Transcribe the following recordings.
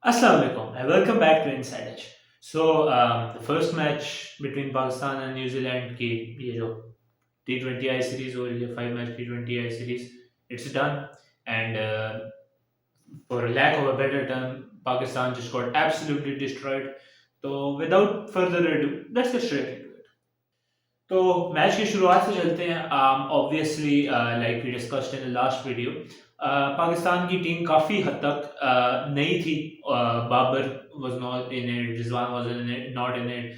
Assalamu alaikum and welcome back to Inside Edge. The first match between Pakistan and New Zealand की ये जो T20 आई series हो रही है 5 match T20 I series it's done and for lack of a better term Pakistan just got absolutely destroyed. So without further ado, let's get straight into it. तो मैच की शुरुआत से चलते हैं obviously like we discussed in the last video Pakistan की team काफ़ी हद तक नई थी Babar was not in it Rizwan was in it not in it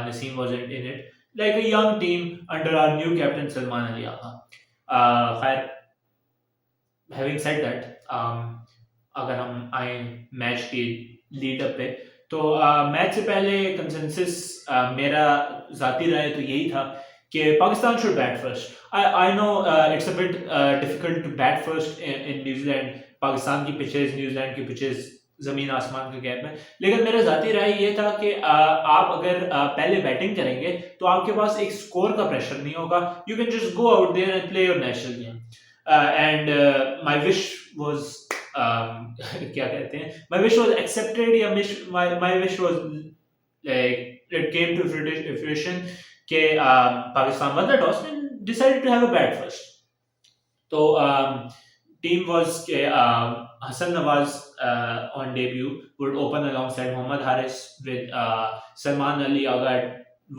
Naseem was in it like a young team under our new captain Salman Ali Agha खैर हैविंग सेड दैट अगर हम आए मैच की लीड अप पे तो मैच से पहले कंसेंसस मेरा ज़ाती राय तो यही था कि Pakistan should bat first. I know it's a bit difficult to bat first in New Zealand. Pakistan की पिचेस न्यूजीलैंड की पिचेस ज़मीन आसमान के गैप में. लेकिन मेरा ज़ाती राय ये था कि आप अगर पहले बैटिंग करेंगे तो आपके पास एक स्कोर का प्रेशर नहीं होगा. You can just go out there and play your national game. And my wish was क्या कहते हैं my wish was accepted या my wish was like it came to fruition कि Pakistan won the toss and decided to have a bat first. So team was Hassan Nawaz on debut would open alongside Mohammad Haris with Salman Ali Agha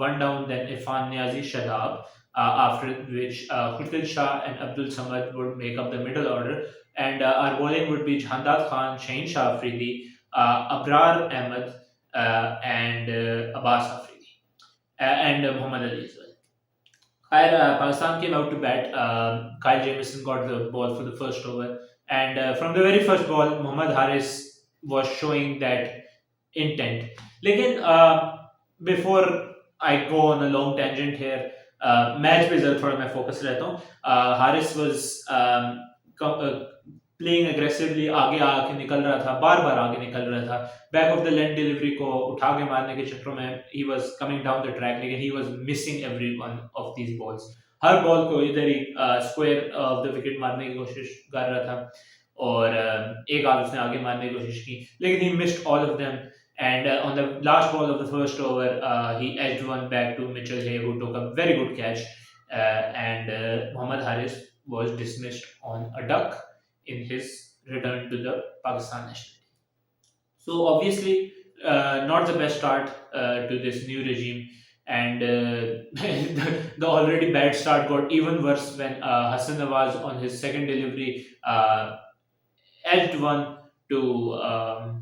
one down, then Irfan Niazi, Shadab, after which Khurshid Shah and Abdul Samad would make up the middle order, and our bowling would be Jhandad Khan, Shaheen Shah Afridi, Abrar Ahmed, and Abbas Afridi, and Muhammad Ali as well. Pakistan came out to bat. Kyle Jamieson got the ball for the first over, and from the very first ball, Mohammad Haris was showing that intent. लेकिन before I go on a long tangent here, match पे जरा थोड़ा मैं focus रहता हूँ. Haris was playing aggressively, आगे आके निकल रहा था, बार बार आगे निकल रहा था. Back of the length delivery को उठा के मारने के चक्करों में he was coming down the track, लेकिन he was missing every one of these balls. हर बॉल को इधर ही स्क्वायर ऑफ द विकेट मारने की कोशिश कर रहा था और एक आध उसने आगे मारने की कोशिश की, लेकिन he missed all of them. And on the last ball of the first over, he edged one back to Mitchell Hay, who took a very good catch. And Mohammad Haris was dismissed on a duck in his return to the Pakistan national team. So obviously, not the best start to this new regime. And the already bad start got even worse when Hassan Nawaz on his second delivery edged one to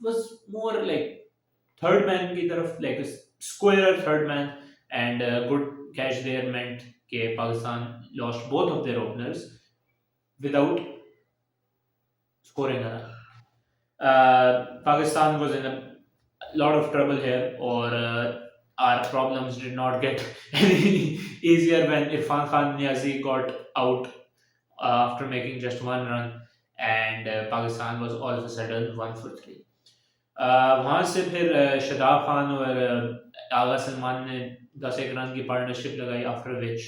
was more like third man की तरफ, like a square third man, and a good catch there meant कि Pakistan lost both of their openers without scoring a run. Pakistan was in a lot of trouble here, or our problems did not get any easier when Irfan Khan Niazi got out after making just one run, and Pakistan was all of a sudden 1 for 3. वहाँ से फिर शदाब खान और आगा सलमान ने 10 run की partnership लगाई, after which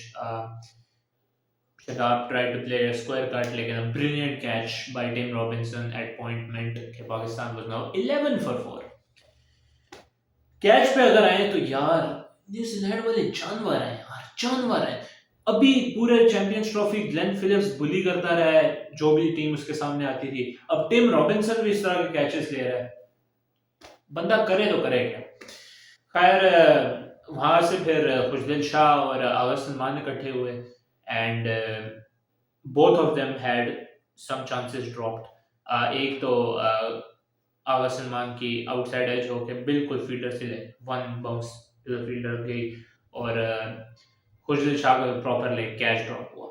Shadab tried to play a square cut, लेकिन a brilliant catch by Tim Robinson at point meant कि Pakistan was now 11 for 4. Catch पे अगर आए तो यार न्यूजीलैंड वाले जानवर हैं यार, जानवर हैं. अभी पूरे चैंपियंस ट्रॉफी ग्लेन फिलिप्स बुली करता रहा है जो भी टीम उसके सामने आती थी. अब टिम रॉबिन्सन भी इस तरह के कैचेस ले रहा है. बंदा करे तो करे क्या. खैर वहां से फिर खुशदिल शाह और आगा सलमान इकट्ठे हुए, and both of them had some chances dropped. एक तो आगा सलमान की आउटसाइड एज होके बिल्कुल फील्डर से ले वन बाउंस फील्डर गई, और खुशदिल शाह का प्रॉपर लाइक कैच ड्रॉप हुआ.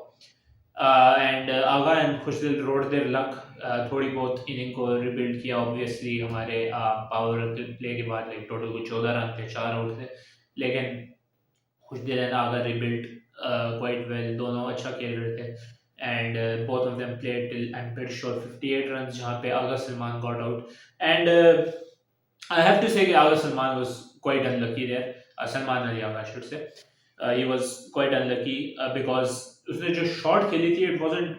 And Agha and Khushdil rode their luck. थोड़ी बहुत इनिंग को रिबिल्ड किया. ऑब्वियसली हमारे पावर प्ले के बाद लाइक टोटल को 14 रन थे, 4 आउट थे, लेकिन Khushdil and Agha rebuild quite well. दोनों अच्छा खेल रहे थे, and both of them played till I am pretty sure 58 run, जहाँ पे Agha Salman got out. And I have to say कि Agha Salman was quite unlucky there. Salman Ali Agha I should say he was quite unlucky because उसने जो शॉट खेली थी it wasn't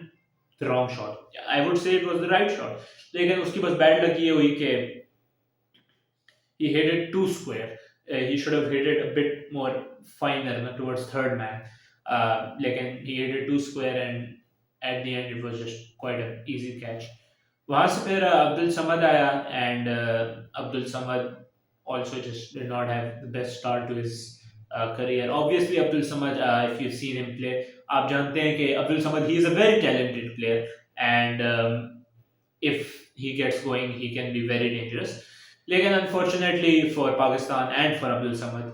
the wrong shot. I would say it was the right shot. लेकिन उसकी बस bad लगी ये हुई कि He hit it too square. He should have hit it a bit more finer towards third man. Like he hit it too square, and at the end it was just quite an easy catch. वहां से फिर अब्दुल समद आया and Abdul Samad also just did not have the best start to his career. Obviously, Abdul Samad, if you've seen him play, आप जानते हैं कि Abdul Samad, he is a very talented player, and if he gets going, he can be very dangerous. Lekin unfortunately for Pakistan and for Abdul Samad,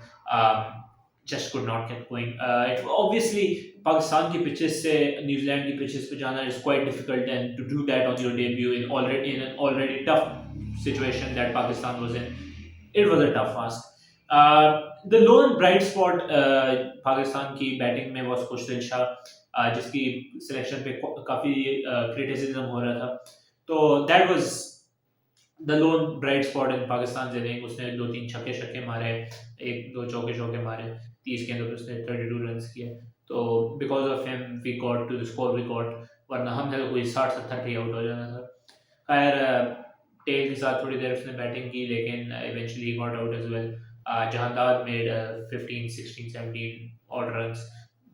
just could not get going. Obviously, Pakistan की pitches से New Zealand की pitches पे जाना is quite difficult, and to do that on your debut in an already tough situation that Pakistan was in, it was a tough ask. The lone bright spot Pakistan की batting में was खुशदिल शाह, जिसकी selection पे काफ़ी criticism हो रहा था. तो that was the loan bright spot in Pakistan inning. उसने दो तीन छक्के छक्के मारे, एक दो चौके चौके मारे, 30 के अंदर उसने 32 रन किए. तो because of him we got to the score we got, वरना हमने तो कोई 60-70 पे आउट हो जाना था. खैर टेल के साथ थोड़ी देर उसने बैटिंग की, लेकिन eventually got out as well. Jahandad made 15 16 17 odd runs.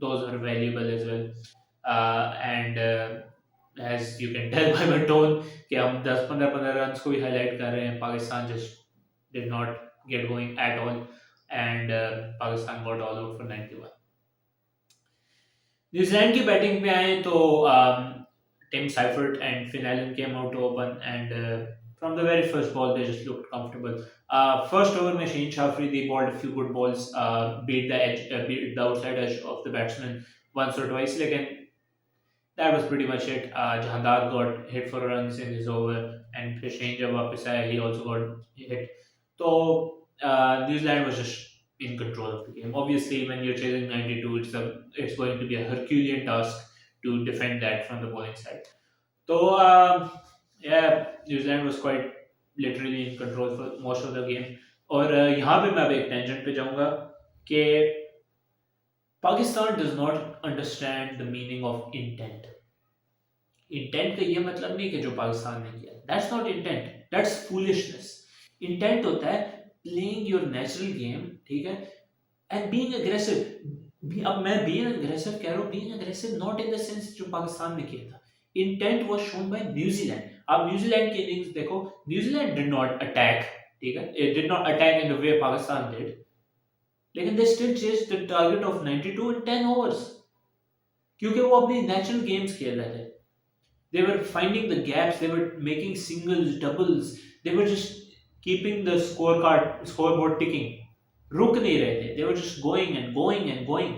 Those were valuable as well. And as you can tell by my tone कि हम 10-15 रन को ही हाईलाइट कर रहे हैं. Pakistan just did not get going at all, and Pakistan got all out for 91. New Zealand की batting पे आए तो Tim Seifert and Finn Allen came out to open, and from the very first ball they just looked comfortable. First over में Shaheen Shafri they bowled a few good balls, beat the outside edge of the batsman once or twice. Lekin that was pretty much it. Jahandar got hit for runs in his over, and फिर Shane जब वापस आया he also got hit. So New Zealand was just in control of the game. Obviously, when you're chasing 92, it's going to be a Herculean task to defend that from the bowling side. So yeah, New Zealand was quite literally in control for most of the game. और यहाँ पे मैं अब एक tangent पे जाऊंगा कि Pakistan does not understand the meaning of intent. Intent का ये मतलब नहीं कि जो पाकिस्तान ने किया, that's not intent, that's foolishness. Intent होता है प्लेइंग योर नेचुरल गेम, ठीक है, एंड बीइंग अग्रेसिव. अब मैं बीइंग अग्रेसिव कह रहा हूँ, being aggressive not in the sense जो पाकिस्तान ने किया था. Intent was shown by New Zealand. आप न्यूजीलैंड की इनिंग्स देखो, न्यूजीलैंड डिड नॉट अटैक, ठीक है, it did not attack in the way Pakistan did, लेकिन they still chased the target of 92 in 10 overs, क्योंकि वो अपनी नेचुरल गेम्स खेल रहे थे. They were finding the gaps. They were making singles, doubles. They were just keeping the scoreboard ticking. रुक नहीं रहे थे. They were just going and going and going.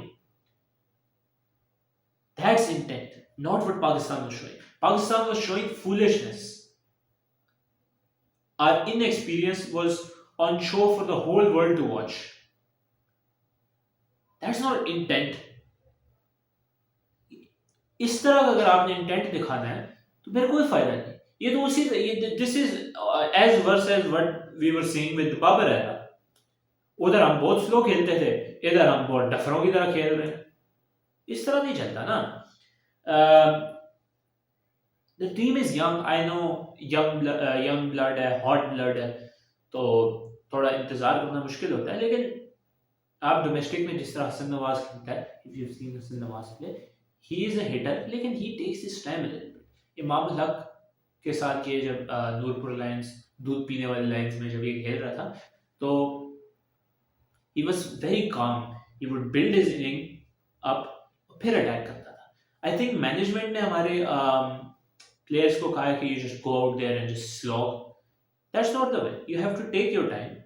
That's intent, not what Pakistan was showing. Pakistan was showing foolishness. Our inexperience was on show for the whole world to watch. That's not intent. इस तरह का अगर आपने intent दिखाना है तो फिर कोई फायदा नहीं. ये तो उसी this is as worse as what we were seeing with Babar era. उधर हम बहुत स्लो खेलते थे, इधर हम बहुत डफरों की तरह खेल रहे हैं. इस तरह नहीं चलता ना. The team is young, I know, young blood है, हॉट ब्लड है, तो थोड़ा इंतजार करना मुश्किल होता है. लेकिन आप डोमेस्टिक में जिस तरह हसन नवाज खेलता है, if you have seen Hasan Nawaz play, he is a hitter, लेकिन he takes his time a little bit. इमाम हक के साथ ये जब नूरपुर लाइंस, दूध पीने वाली लाइंस में जब ये खेल रहा था, तो he was very calm. He would build his inning up, फिर अटैक करता था. I think मैनेजमेंट ने हमारे प्लेयर्स को कहा कि you just go out there and just slog. That's not the way. You have to take your time.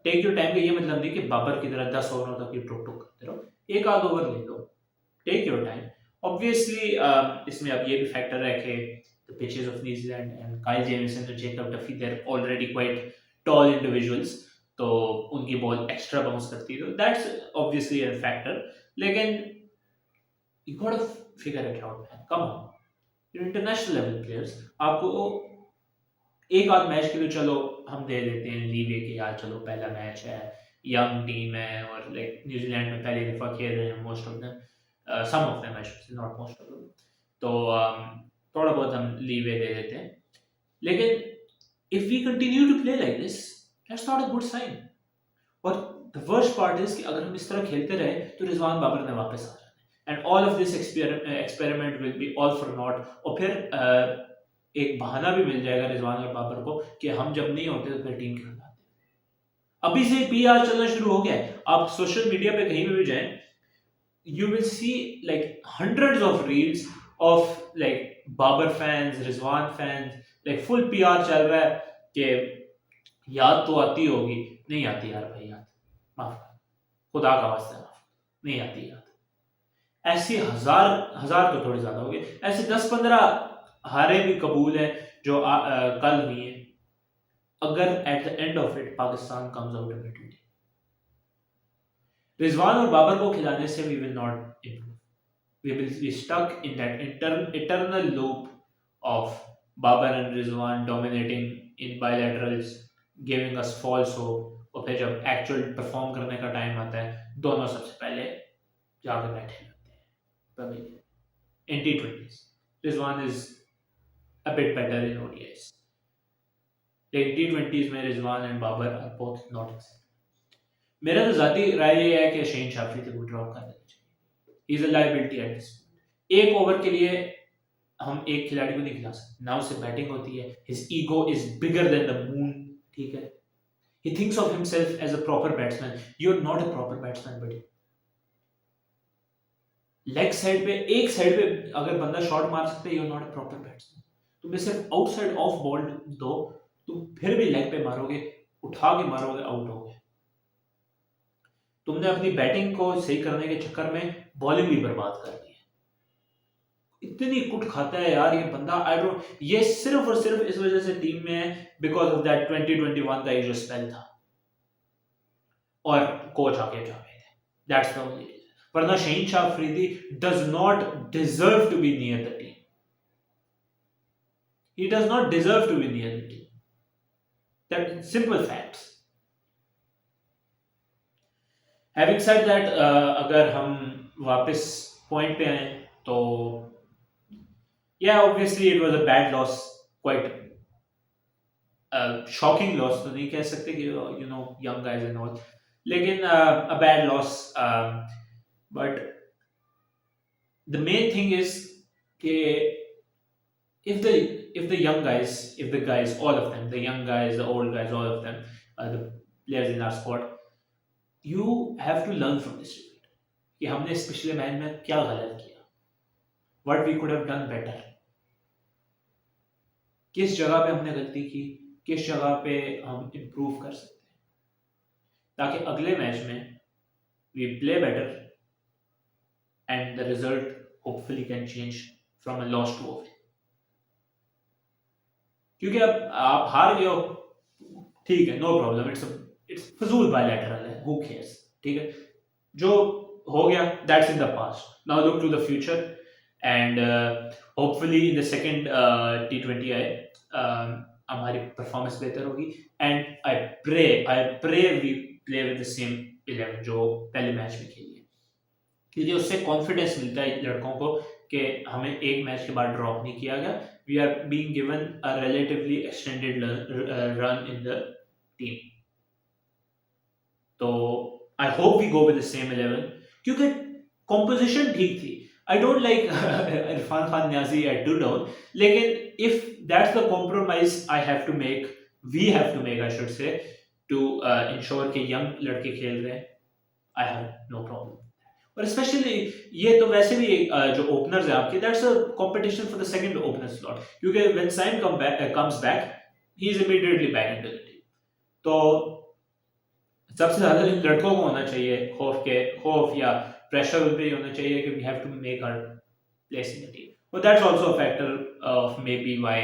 Take your time का ये मतलब नहीं कि बाबर की तरह 10 ओवरों तक टुक टुक करते रहो. एक आध ओवर ले लो. Take your time. Obviously, इसमें अब ये भी फैक्टर है कि the pitches of New Zealand and Kyle Jamieson and Jacob Duffy, they're already quite tall individuals, तो उनकी बॉल एक्स्ट्रा बाउंस करती है, तो that's obviously a factor. लेकिन you gotta figure it out, man. Come on, you're international level players. आपको एक आध match के लिए चलो हम दे देते हैं लीवे के, यार चलो पहला मैच है, यंग टीम है, और लाइक न्यूजीलैंड में पहली दफा खेल रहे हैं most of them. Some of them, I should say, not most of them. तो थोड़ा बहुत हम लीवे दे देते हैं. लेकिन if we continue to play like this, that's not a good sign. और द वर्स्ट पार्ट इज कि अगर हम इस तरह खेलते रहे तो रिजवान बाबर ने वापस आ जाना and all of this experiment will be all for not. और फिर एक बहाना भी मिल जाएगा रिजवान और बाबर को कि हम जब नहीं होते तो फिर टीम क्यों लाते। अभी से पीआर चलना शुरू हो गया है। आप सोशल मीडिया पे कहीं पे भी जाएं, you will see like hundreds of reels of like Babar fans, Rizwan fans, like full PR चल रहा है कि याद तो आती होगी, नहीं आती यार भाई याद, माफ कर, खुदा का वास्ता माफ, नहीं आती याद। ऐसी हजार हजार तो थोड़ी ज्यादा हो गई, ऐसे 10-15 हारे भी कबूल है जो कल हुई है। अगर at the end of it Pakistan comes out of it, Rizwan और बाबर को खिलाने से we will not improve. We will be stuck in that eternal loop of Babar and Rizwan dominating in bilaterals, giving us false hope। और फिर जब actual perform करने का time आता है दोनों सबसे पहले जाकर बैठे रहते हैं in T20s। Rizwan is a bit better in ODIs, लेकिन T20s में Rizwan and Babar are both not acceptable. मेरा तो जाती राय ये है कि शहीन शाफरी को ड्रॉप कर देना चाहिए। Is a liability at this. एक ओवर के लिए हम एक खिलाड़ी को नहीं खिला सकते ना, उससे बैटिंग होती है। His ego is bigger than the moon, ठीक है। He thinks of himself as a proper batsman. You are not a proper batsman buddy. Leg side पे, एक साइड पे अगर बंदा शॉट मार सकता है, you are not a proper batsman. तुम्हें सिर्फ आउटसाइड ऑफ बॉल दो, तुम फिर भी लेग पे मारोगे, उठा के मारोगे, आउट हो गए। तुमने अपनी बैटिंग को सही करने के चक्कर में बॉलिंग भी बर्बाद कर दी। इतनी कुट खाता है यार ये बंदा। आई डोंट, ये सिर्फ और सिर्फ इस वजह से टीम में है बिकॉज ऑफ दैट 2021 का जो स्पेल था और कोच आके जावेद है। That's the only reason. वरना Shaheen Shah Afridi does not deserve to be near the team. He does not deserve to be near the team. That simple facts. Having said that, अगर हम वापस point पे आए तो yeah, obviously it was a bad loss, quite shocking loss तो नहीं कह सकते कि you know young guys and all, लेकिन a bad loss, but the main thing is कि if the young guys, if the guys, all of them, the young guys, the old guys, all of them, the players in our squad, you have to learn from this defeat कि हमने इस पिछले match में क्या गलत किया, what we could have done better, किस जगह पे हमने गलती की, किस जगह पे हम इम्प्रूव कर सकते हैं, ताकि अगले मैच में we play better and the result hopefully can change from a loss to a win. क्योंकि अब आप हार गए हो, ठीक है, नो प्रॉब्लम, इट्स फजूल बायलैटरल है, हु केयर्स, ठीक है, जो हो गया that's in the past. Now look to the future and hopefully in the second T20 आए हमारी परफॉर्मेंस बेहतर होगी and I pray we play with the same 11 जो पहले मैच में खेली है, क्योंकि उससे कॉन्फिडेंस मिलता है लड़कों को कि हमें एक मैच के बाद ड्रॉप नहीं किया गया, we are being given a relatively extended run in the team. तो I hope we go with the same 11 क्योंकि कॉम्पोजिशन ठीक थी। I don't like Irfan Khan Niazi at two down, लेकिन if that's the compromise I have to make, we have to make, I should say, to ensure कि young लड़के खेल रहे हैं, I have no problem। और especially ये तो वैसे भी जो openers हैं आपके, that's a competition for the second opener slot, क्योंकि when Saim comes back, he is immediately back into the team। तो सबसे ज़्यादा इन लड़कों को होना चाहिए खौफ या प्रेशर पे होना चाहिए कि we have to make our place in the team। But that's also a factor of maybe why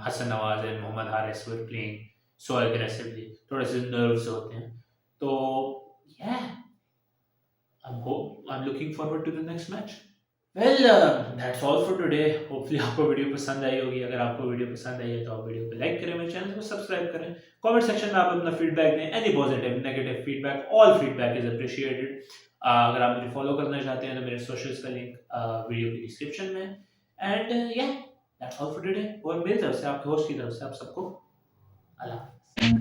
Hassan Nawaz and Mohammad Haris were playing so aggressively। थोड़े से nerves होते हैं। तो yeah, I'm looking forward to the next match। Well, that's all for today। Hopefully आपको video पसंद आई होगी। अगर आपको वीडियो पसंद आई है तो आप वीडियो को लाइक करें, मेरे चैनल को सब्सक्राइब करें, कमेंट सेक्शन में आप अपना फीडबैक दें, any positive negative feedback, all feedback is appreciated. अगर आप मुझे फॉलो करना चाहते हैं तो मेरे सोशल्स का लिंक वीडियो की डिस्क्रिप्शन में। एंड या दैट्स ऑल फॉर टुडे। और मेरी तरफ से, आपके होस्ट की तरफ से आप सबको अल्लाह हाफ़िज़।